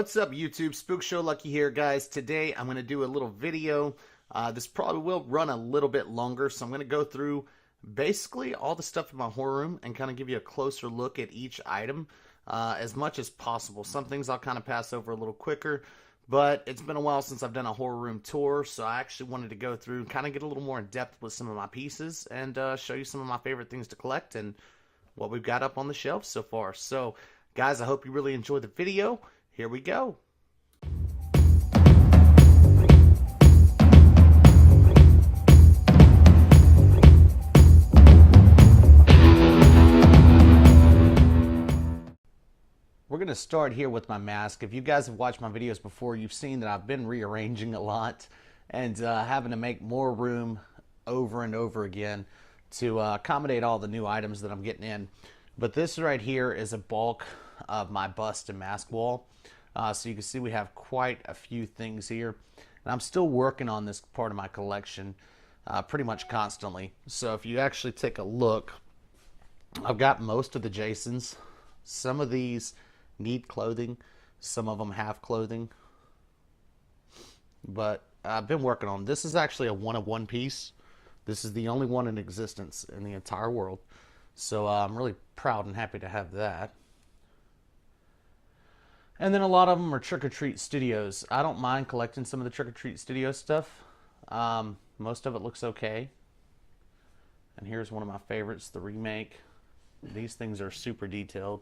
What's up, YouTube? Spook Show Lucky here, guys. Today I'm going to do a little video. This probably will run a little bit longer, so I'm going to go through basically all the stuff in my horror room and kind of give you a closer look at each item as much as possible. Some things I'll kind of pass over a little quicker, but it's been a while since I've done a horror room tour, so I actually wanted to go through and kind of get a little more in depth with some of my pieces and show you some of my favorite things to collect and what we've got up on the shelves so far. So, guys, I hope you really enjoyed the video. Here we go. We're going to start here with my mask. If you guys have watched my videos before, you've seen that I've been rearranging a lot and having to make more room over and over again to accommodate all the new items that I'm getting in. But this right here is a bulk of my bust and mask wall. So you can see we have quite a few things here. And I'm still working on this part of my collection pretty much constantly. So if you actually take a look, I've got most of the Jasons. Some of these need clothing. Some of them have clothing. But I've been working on this. Is actually a one-of-one piece. This is the only one in existence in the entire world. So I'm really proud and happy to have that. And then a lot of them are Trick or Treat Studios. I don't mind collecting some of the Trick or Treat Studio stuff. Most of it looks okay. And here's one of my favorites, the remake. These things are super detailed.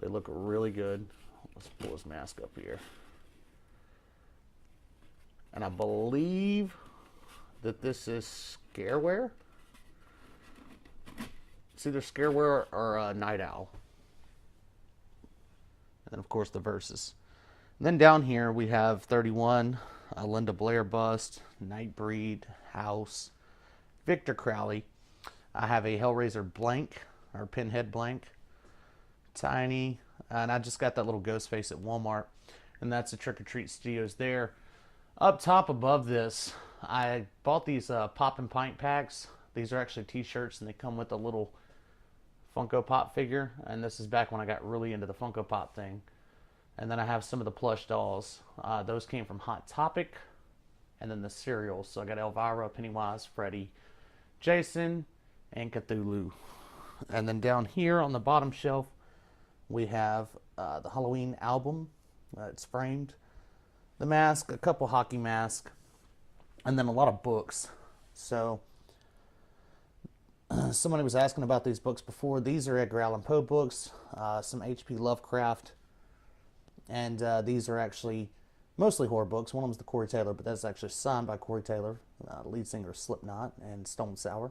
They look really good. Let's pull his mask up here. And I believe that this is Scareware. It's either Scareware or Night Owl. And then, of course, the Versus. And then down here, we have 31, a Linda Blair bust, Nightbreed, House, Victor Crowley. I have a Hellraiser blank, or Pinhead blank, Tiny, and I just got that little ghost face at Walmart. And that's the Trick or Treat Studios there. Up top above this, I bought these Pop and Pint packs. These are actually t-shirts, and they come with a little Funko Pop figure, and this is back when I got really into the Funko Pop thing. And then I have some of the plush dolls. Those came from Hot Topic, and then the cereals. So I got Elvira, Pennywise, Freddy, Jason, and Cthulhu. And then down here on the bottom shelf, we have the Halloween album. It's framed. The mask, a couple hockey masks, and then a lot of books. So somebody was asking about these books before. These are Edgar Allan Poe books, some H.P. Lovecraft, and these are actually mostly horror books. One of them is the Corey Taylor, but that's actually signed by Corey Taylor, lead singer of Slipknot and Stone Sour.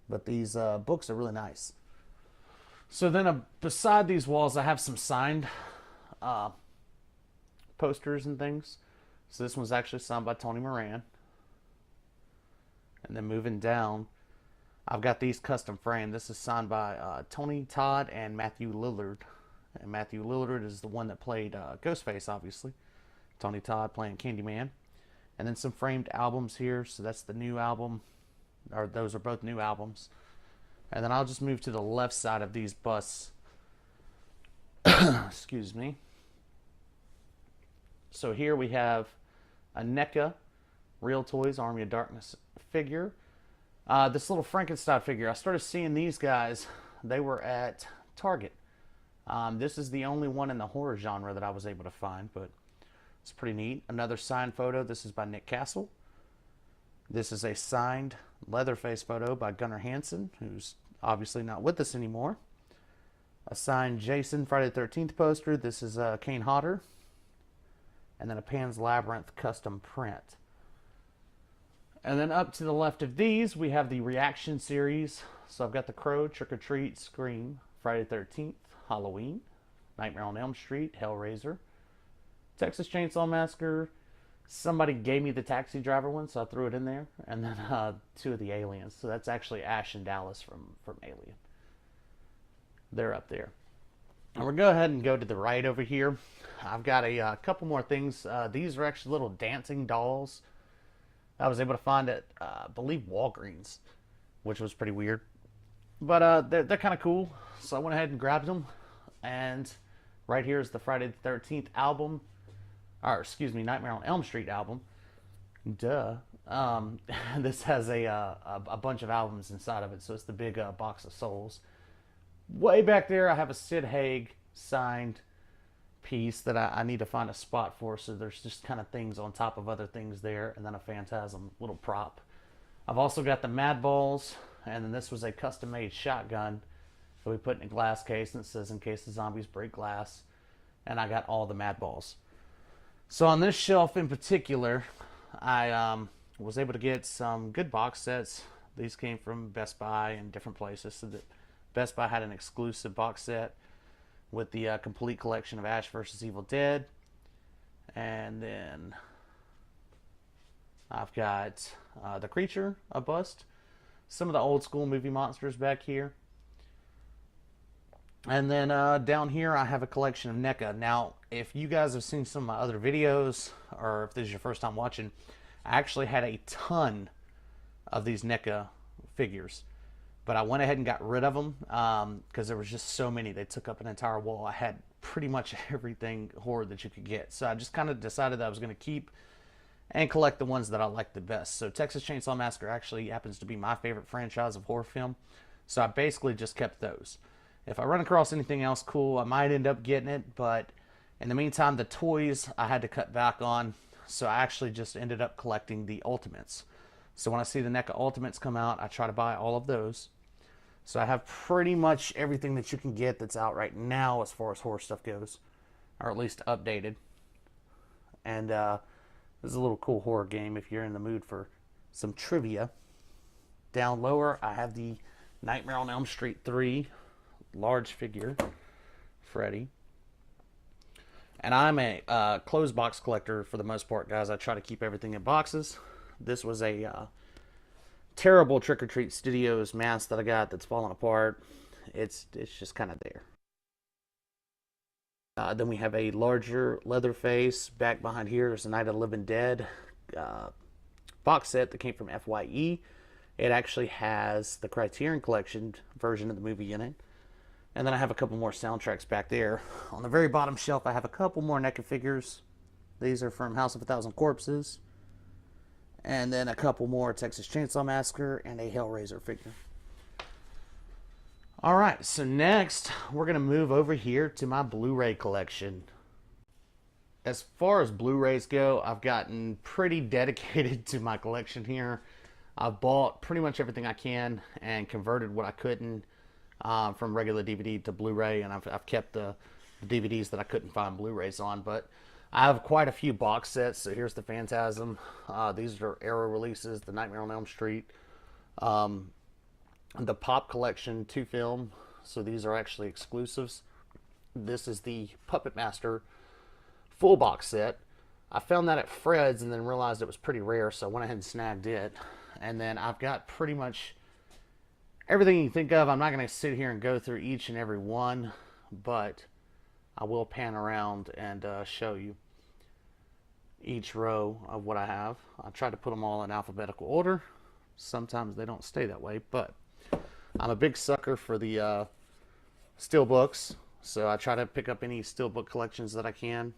But these books are really nice. So then beside these walls, I have some signed posters and things. So this one's actually signed by Tony Moran. And then moving down, I've got these custom framed. This is signed by Tony Todd and Matthew Lillard. And Matthew Lillard is the one that played Ghostface, obviously. Tony Todd playing Candyman. And then some framed albums here. So that's the new album. Or those are both new albums. And then I'll just move to the left side of these busts. Excuse me. So here we have a NECA Real Toys Army of Darkness figure. This little Frankenstein figure, I started seeing these guys. They were at Target. This is the only one in the horror genre that I was able to find, but it's pretty neat. Another signed photo. This is by Nick Castle. This is a signed Leatherface photo by Gunnar Hansen, who's obviously not with us anymore. A signed Jason Friday the 13th poster. This is Kane Hodder. And then a Pan's Labyrinth custom print. And then up to the left of these, we have the Reaction series. So I've got The Crow, Trick or Treat, Scream, Friday the 13th, Halloween, Nightmare on Elm Street, Hellraiser, Texas Chainsaw Massacre. Somebody gave me the Taxi Driver one, so I threw it in there. And then two of the Aliens. So that's actually Ash and Dallas from Alien. They're up there. And we'll go ahead and go to the right over here. I've got a couple more things. These are actually little dancing dolls I was able to find at, I believe, Walgreens, which was pretty weird. But they're kind of cool, so I went ahead and grabbed them. And Right here is the Friday the 13th album, or excuse me, Nightmare on Elm Street album. Duh. This has a bunch of albums inside of it, so it's the big box of souls. Way back there, I have a Sid Haig signed piece that I need to find a spot for, so there's just kind of things on top of other things there, and then a Phantasm little prop. I've also got the Mad Balls, and then this was a custom made shotgun that we put in a glass case, and it says in case the zombies break glass, and I got all the Mad Balls. So on this shelf in particular, I was able to get some good box sets. These came from Best Buy and different places, so that Best Buy had an exclusive box set with the complete collection of Ash vs. Evil Dead. And then I've got The Creature, a bust. Some of the old school movie monsters back here. And then down here I have a collection of NECA. Now, if you guys have seen some of my other videos, or if this is your first time watching, I actually had a ton of these NECA figures. But I went ahead and got rid of them because there was just so many. They took up an entire wall. I had pretty much everything horror that you could get. So I just kind of decided that I was going to keep and collect the ones that I liked the best. So Texas Chainsaw Massacre actually happens to be my favorite franchise of horror film. So I basically just kept those. If I run across anything else cool, I might end up getting it. But in the meantime, the toys I had to cut back on. So I actually just ended up collecting the Ultimates. So when I see the NECA Ultimates come out, I try to buy all of those. So I have pretty much everything that you can get that's out right now as far as horror stuff goes. Or at least updated. And this is a little cool horror game if you're in the mood for some trivia. Down lower, I have the Nightmare on Elm Street 3 large figure, Freddy. And I'm a closed box collector for the most part, guys. I try to keep everything in boxes. This was a terrible Trick or Treat Studios mask that I got that's falling apart. It's just kind of there. Then we have a larger Leatherface. Back behind here is the Night of the Living Dead box set that came from FYE. It actually has the Criterion Collection version of the movie in it. And then I have a couple more soundtracks back there. On the very bottom shelf, I have a couple more NECA figures. These are from House of a Thousand Corpses. And then a couple more Texas Chainsaw Massacre and a Hellraiser figure. Alright, so next we're going to move over here to my BluRay collection. As far as Blu-rays go, I've gotten pretty dedicated to my collection here. I've bought pretty much everything I can and converted what I couldn't from regular DVD to Blu-ray, and I've kept the DVDs that I couldn't find Blu-rays on, but I have quite a few box sets. So here's the Phantasm. These are Arrow releases, the Nightmare on Elm Street, the Pop Collection 2 film, so these are actually exclusives. This is the Puppet Master full box set. I found that at Fred's and then realized it was pretty rare, so I went ahead and snagged it. And then I've got pretty much everything you think of. I'm not going to sit here and go through each and every one, but I will pan around and show you each row of what I have. I try to put them all in alphabetical order. Sometimes they don't stay that way, but I'm a big sucker for the steelbooks, so I try to pick up any steelbook collections that I can,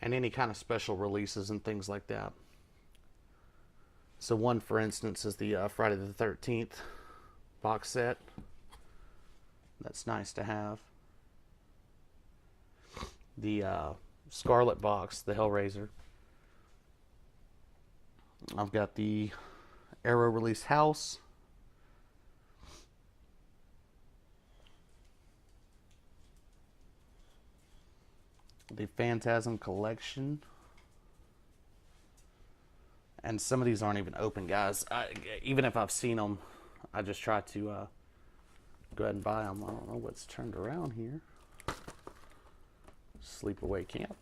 and any kind of special releases and things like that. So one, for instance, is the Friday the 13th box set. That's nice to have. The Scarlet box, the Hellraiser. I've got the Arrow release house. The Phantasm collection. And some of these aren't even open, guys. Even if I've seen them, I just try to go ahead and buy them. I don't know what's turned around here. Sleepaway Camp.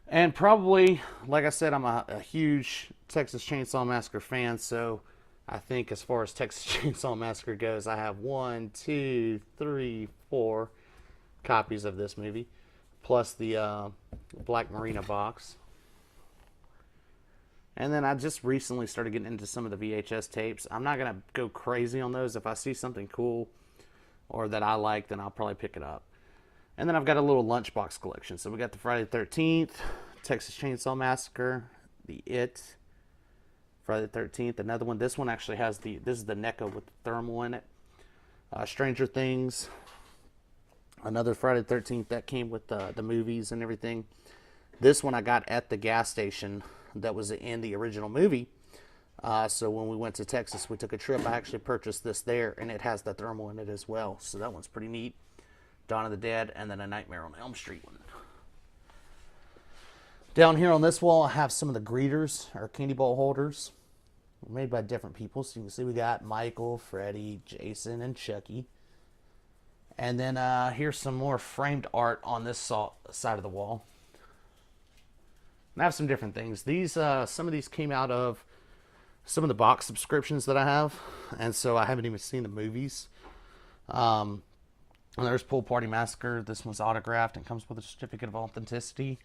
And probably, like I said, I'm a huge Texas Chainsaw Massacre fan, so I think as far as Texas Chainsaw Massacre goes, I have 1, 2, 3, 4 copies of this movie, plus the Black Marina box. And then I just recently started getting into some of the VHS tapes. I'm not going to go crazy on those. If I see something cool, or that I like, then I'll probably pick it up. And then I've got a little lunchbox collection. So we got the Friday the 13th, Texas Chainsaw Massacre, the It, Friday the 13th, another one. This one actually has this is the NECA with the thermal in it. Stranger Things, another Friday the 13th that came with the movies and everything. This one I got at the gas station that was in the original movie. So when we went to Texas, we took a trip. I actually purchased this there, and it has the thermal in it as well. So that one's pretty neat. Dawn of the Dead, and then a Nightmare on Elm Street one. Down here on this wall, I have some of the greeters, or candy ball holders, made by different people. So you can see we got Michael, Freddy, Jason, and Chucky. And then here's some more framed art on this side of the wall. And I have some different things. These, some of these came out of some of the box subscriptions that I have, and so I haven't even seen the movies. And there's Pool Party Massacre. This one's autographed and comes with a certificate of authenticity.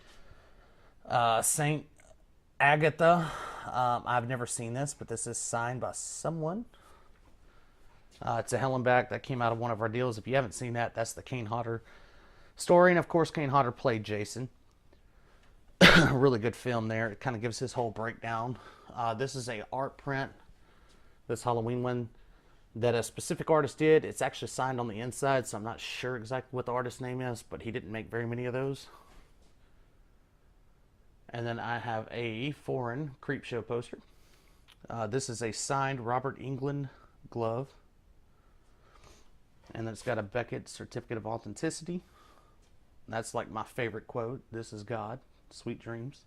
Saint Agatha. I've never seen this, but this is signed by someone. It's a Hell and Back that came out of one of our deals. If you haven't seen that, that's the Kane Hodder story. And of course, Kane Hodder played Jason. Really good film there. It kind of gives his whole breakdown. This is a art print, this Halloween one, that a specific artist did. It's actually signed on the inside, so I'm not sure exactly what the artist's name is, but he didn't make very many of those. And then I have a foreign Creepshow poster. This is a signed Robert Englund glove. And then it's got a Beckett certificate of authenticity. That's like my favorite quote. This is God. Sweet dreams.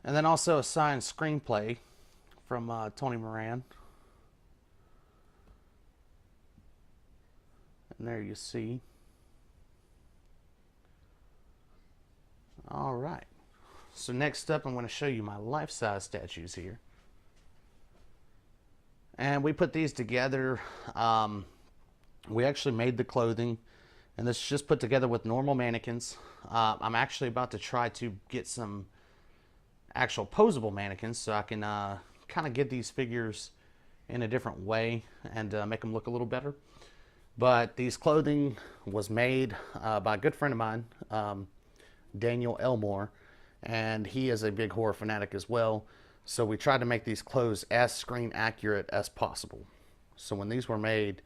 And then also a signed screenplay from Tony Moran. And there you see. All right. So next up, I'm going to show you my life-size statues here. And we put these together. We actually made the clothing. And this is just put together with normal mannequins. I'm actually about to try to get some actual posable mannequins so I can kind of get these figures in a different way and make them look a little better. But these clothing was made by a good friend of mine, Daniel Elmore, and he is a big horror fanatic as well. So we tried to make these clothes as screen accurate as possible. So when these were made,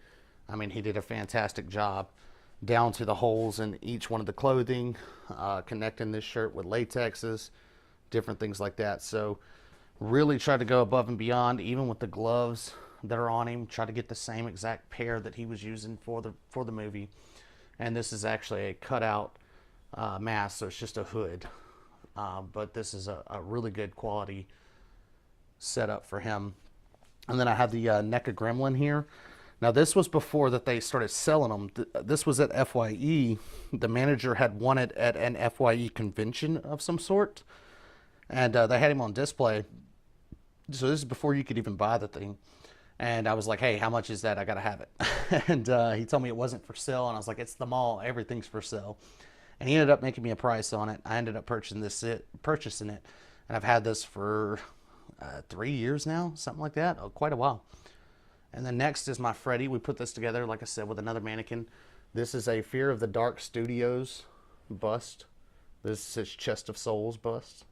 I mean, he did a fantastic job down to the holes in each one of the clothing, connecting this shirt with latexes, different things like that. So really tried to go above and beyond, even with the gloves that are on him. Try to get the same exact pair that he was using for the movie. And this is actually a cutout mask, so it's just a hood. But this is a really good quality setup for him. And then I have the NECA Gremlin here. Now this was before that they started selling them. This was at FYE. The manager had won it at an FYE convention of some sort. And they had him on display. So this is before you could even buy the thing. And I was like, hey, how much is that? I got to have it. And he told me it wasn't for sale. And I was like, it's the mall. Everything's for sale. And he ended up making me a price on it. I ended up purchasing it. And I've had this for 3 years now, something like that. Oh, quite a while. And then next is my Freddy. We put this together, like I said, with another mannequin. This is a Fear of the Dark Studios bust. This is his Chest of Souls bust.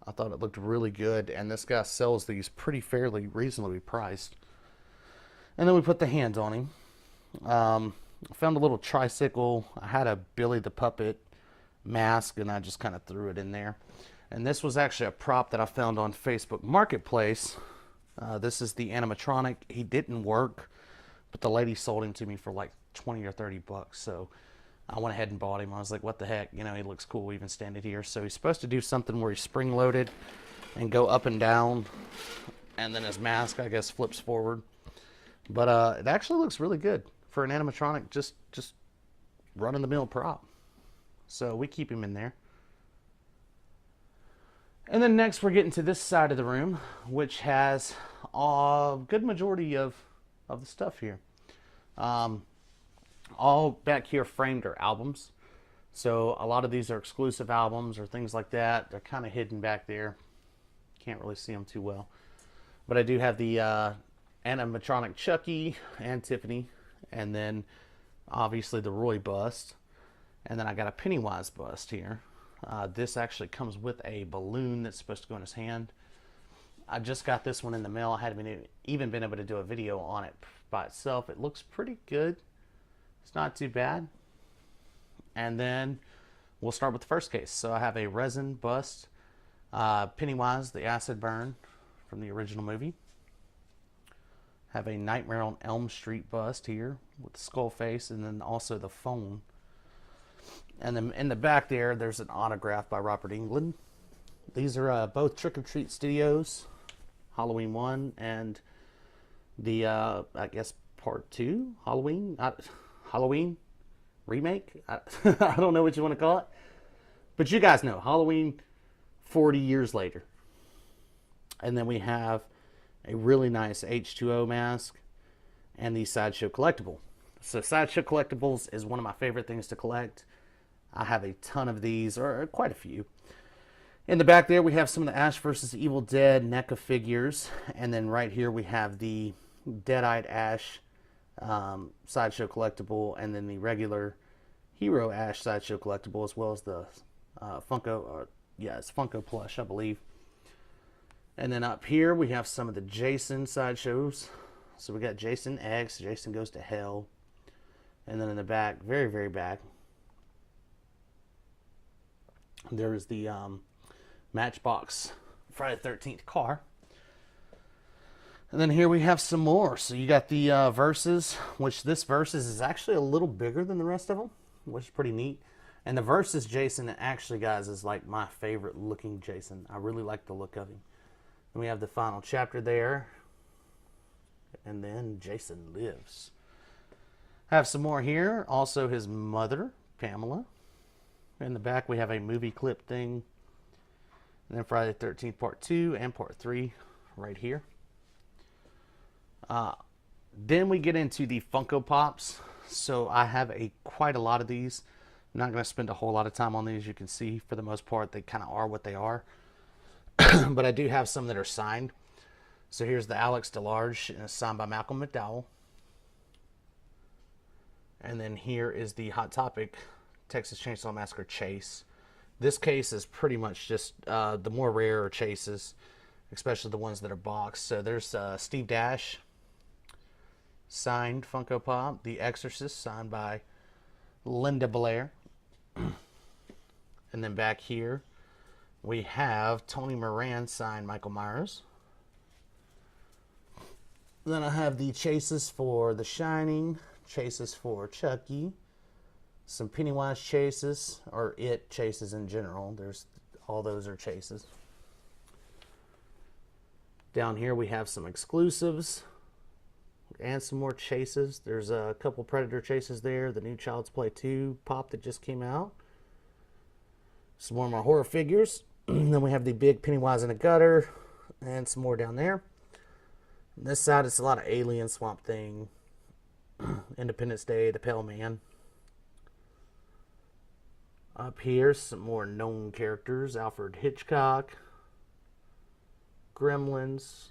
I thought it looked really good, and this guy sells these pretty fairly reasonably priced. And then we put the hands on him. I found a little tricycle. I had a Billy the Puppet mask, and I just kind of threw it in there. And this was actually a prop that I found on Facebook Marketplace. This is the animatronic. He didn't work, but the lady sold him to me for like 20 or 30 bucks. So I went ahead and bought him. I was like, what the heck? You know, he looks cool even standing here. So he's supposed to do something where he's spring-loaded and go up and down. And then his mask, I guess, flips forward. But it actually looks really good for an animatronic, just run-of-the-mill prop. So we keep him in there. And then next we're getting to this side of the room, which has a good majority of the stuff here. All back here framed are albums. So a lot of these are exclusive albums or things like that. They're kind of hidden back there. Can't really see them too well. But I do have the animatronic Chucky and Tiffany, and then obviously the Roy bust, and then I got a Pennywise bust here. This actually comes with a balloon that's supposed to go in his hand. I just got this one in the mail. I hadn't even been able to do a video on it by itself. It looks pretty good. It's not too bad. And then we'll start with the first case. So I have a resin bust, Pennywise, the acid burn from the original movie. Have a Nightmare on Elm Street bust here with the skull face, and then also the phone. And then in the back there's an autograph by Robert Englund. These are both Trick or Treat Studios, Halloween 1 and the, I guess, Part 2, Halloween remake? I don't know what you want to call it. But you guys know, Halloween 40 years later. And then we have a really nice H2O mask and the Sideshow collectible. So Sideshow collectibles is one of my favorite things to collect. I have a ton of these, or quite a few. In the back there, we have some of the Ash vs. Evil Dead NECA figures. And then right here, we have the Dead-Eyed Ash Sideshow collectible, and then the regular Hero Ash Sideshow collectible, as well as the Funko, it's Funko plush, I believe. And then up here, we have some of the Jason Sideshows. So we got Jason X, Jason Goes to Hell. And then in the back, very, very back, there is the Matchbox Friday the 13th car. And then here we have some more. So you got the Versus, which this Versus is actually a little bigger than the rest of them, which is pretty neat. And the Versus Jason, actually, guys, is like my favorite looking Jason. I really like the look of him. And we have the final chapter there. And then Jason Lives. I have some more here. Also his mother, Pamela. In the back, we have a movie clip thing. And then Friday the 13th Part 2 and Part 3 right here. Then we get into the Funko Pops. So I have quite a lot of these. I'm not going to spend a whole lot of time on these. You can see, for the most part, they kind of are what they are. But I do have some that are signed. So here's the Alex DeLarge, and it's signed by Malcolm McDowell. And then here is the Hot Topic Texas Chainsaw Massacre Chase. This case is pretty much just the more rarer chases, especially the ones that are boxed. So there's Steve Dash, signed Funko Pop. The Exorcist, signed by Linda Blair. And then back here, we have Tony Moran, signed Michael Myers. Then I have the chases for The Shining, chases for Chucky, some Pennywise chases, or It chases in general. All those are chases. Down here we have some exclusives and some more chases. There's a couple Predator chases there. The new Child's Play 2 pop that just came out. Some more of my horror figures. Then we have the big Pennywise in a gutter, and some more down there. On this side, it's a lot of Alien, Swamp Thing, Independence Day, The Pale Man. Up here, some more known characters. Alfred Hitchcock, Gremlins.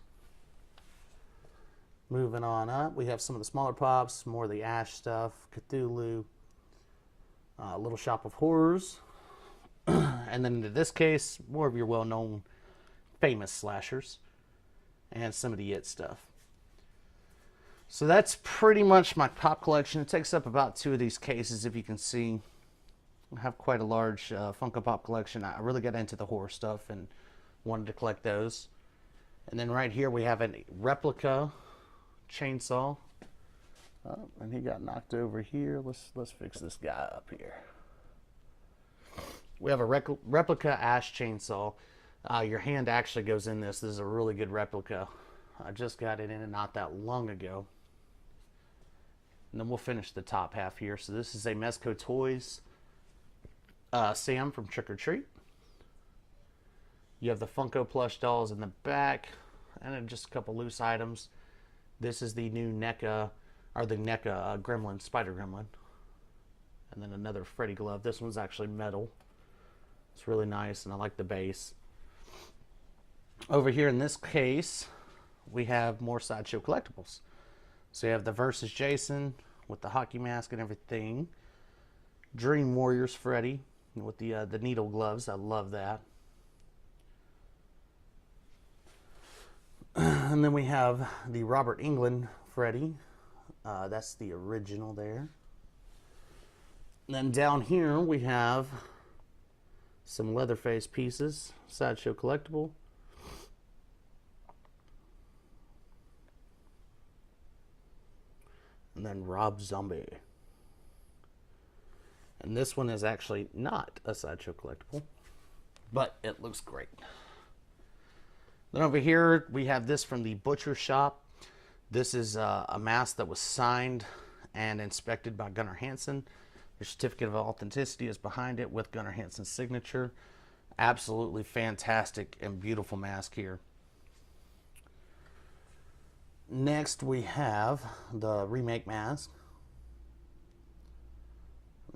Moving on up, we have some of the smaller pops, more of the Ash stuff, Cthulhu, Little Shop of Horrors. And then in this case, more of your well-known famous slashers. And some of the It stuff. So that's pretty much my pop collection. It takes up about 2 of these cases, if you can see. I have quite a large Funko Pop collection. I really got into the horror stuff and wanted to collect those. And then right here we have a replica chainsaw. Oh, and he got knocked over here. Let's fix this guy up here. We have a replica Ash chainsaw. Your hand actually goes in this. This is a really good replica. I just got it in it not that long ago. And then we'll finish the top half here. So this is a Mezco Toys Sam from Trick or Treat. You have the Funko plush dolls in the back, and then just a couple loose items. This is the new NECA, or the NECA Gremlin, Spider Gremlin. And then another Freddy glove. This one's actually metal. It's really nice, and I like the base. Over here in this case, we have more Sideshow collectibles. So you have the Versus Jason with the hockey mask and everything. Dream Warriors Freddy with the needle gloves. I love that. And then we have the Robert Englund Freddy. That's the original there. And then down here we have some Leatherface pieces, Sideshow collectible. And then Rob Zombie. And this one is actually not a Sideshow collectible, but it looks great. Then over here we have this from the Butcher Shop. This is a mask that was signed and inspected by Gunnar Hansen. The certificate of authenticity is behind it with Gunnar Hansen's signature. Absolutely fantastic and beautiful mask here. Next we have the remake mask.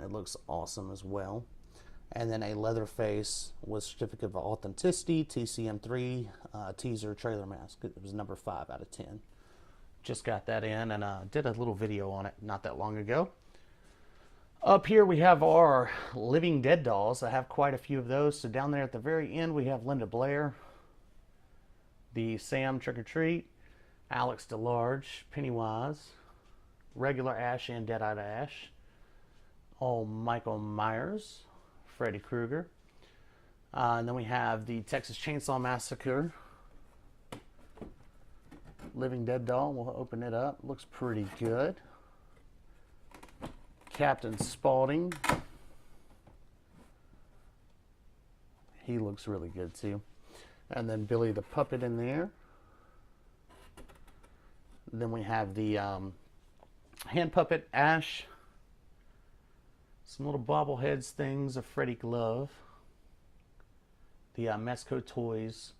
It looks awesome as well. And then a Leatherface with certificate of authenticity, TCM3 teaser trailer mask. It was number 5 out of 10. Just got that in and did a little video on it not that long ago. Up here we have our Living Dead dolls. I have quite a few of those. So down there at the very end we have Linda Blair, the Sam Trick or Treat, Alex DeLarge, Pennywise, regular Ash and Dead-Eyed Ash, Michael Myers, Freddy Krueger. And then we have the Texas Chainsaw Massacre Living Dead doll. We'll open it up. Looks pretty good. Captain Spaulding. He looks really good too. And then Billy the Puppet in there. Then we have the hand puppet Ash. Some little bobbleheads things of Freddy Glove. The Mezco Toys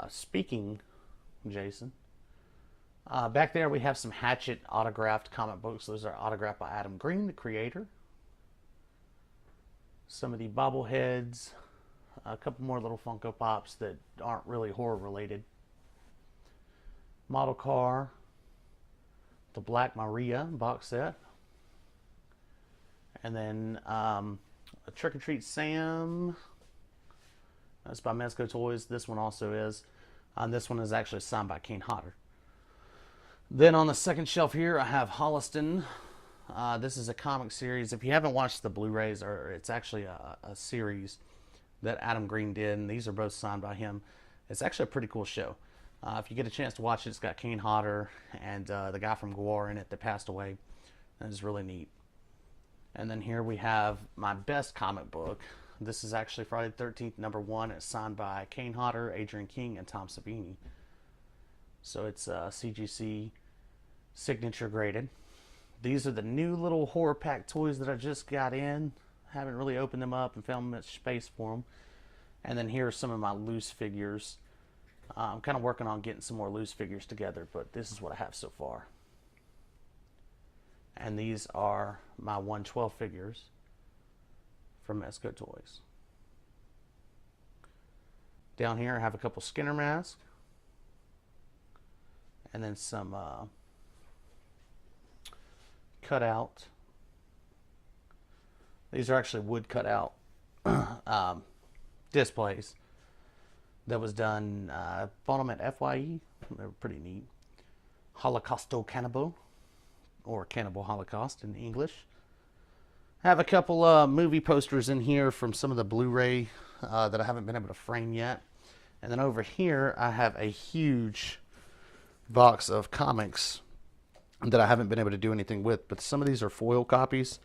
Speaking Jason. Back there we have some Hatchet autographed comic books. Those are autographed by Adam Green, the creator. Some of the bobbleheads. A couple more little Funko Pops that aren't really horror related. Model car. The Black Maria box set. And then a Trick or Treat Sam. That's by Mezco Toys. This one also is. This one is actually signed by Kane Hodder. Then on the second shelf here, I have Holliston. This is a comic series. If you haven't watched the Blu-rays, or it's actually a series that Adam Green did, and these are both signed by him. It's actually a pretty cool show. If you get a chance to watch it, it's got Kane Hodder and the guy from Gwar in it that passed away. That is really neat. And then here we have my best comic book. This is actually Friday the 13th, #1. It's signed by Kane Hodder, Adrian King, and Tom Savini. So it's CGC signature graded. These are the new little horror pack toys that I just got in. Haven't really opened them up and found much space for them. And then here are some of my loose figures. I'm kind of working on getting some more loose figures together, but this is what I have so far. And these are my 1/12 figures from Mezco Toys. Down here I have a couple Skinner masks. And then some cutout. These are actually wood cutout displays that was done, bought them at FYE. They were pretty neat. Holocausto Cannibal, or Cannibal Holocaust in English. I have a couple movie posters in here from some of the Blu-ray that I haven't been able to frame yet. And then over here I have a huge box of comics that I haven't been able to do anything with, but some of these are foil copies,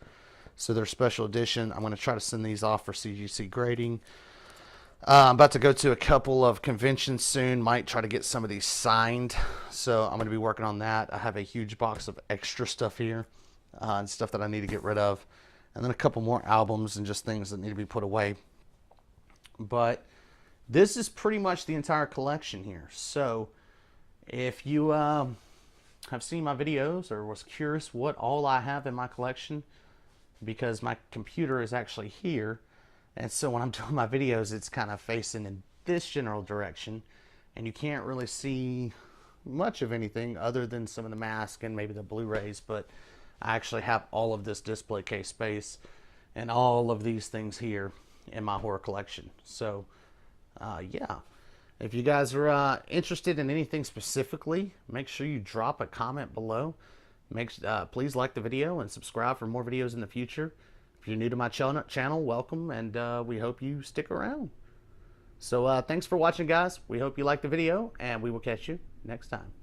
so they're special edition. I'm going to try to send these off for CGC grading. I'm about to go to a couple of conventions soon. Might try to get some of these signed, so I'm going to be working on that. I have a huge box of extra stuff here and stuff that I need to get rid of, and then a couple more albums and just things that need to be put away. But this is pretty much the entire collection here. So if you have seen my videos or was curious what all I have in my collection, because my computer is actually here, and so when I'm doing my videos it's kind of facing in this general direction, and you can't really see much of anything other than some of the masks and maybe the Blu-rays, but I actually have all of this display case space and all of these things here in my horror collection. So yeah, if you guys are interested in anything specifically, make sure you drop a comment below. Please like the video and subscribe for more videos in the future. If you're new to my channel, welcome, and we hope you stick around. So thanks for watching, guys. We hope you liked the video, and we will catch you next time.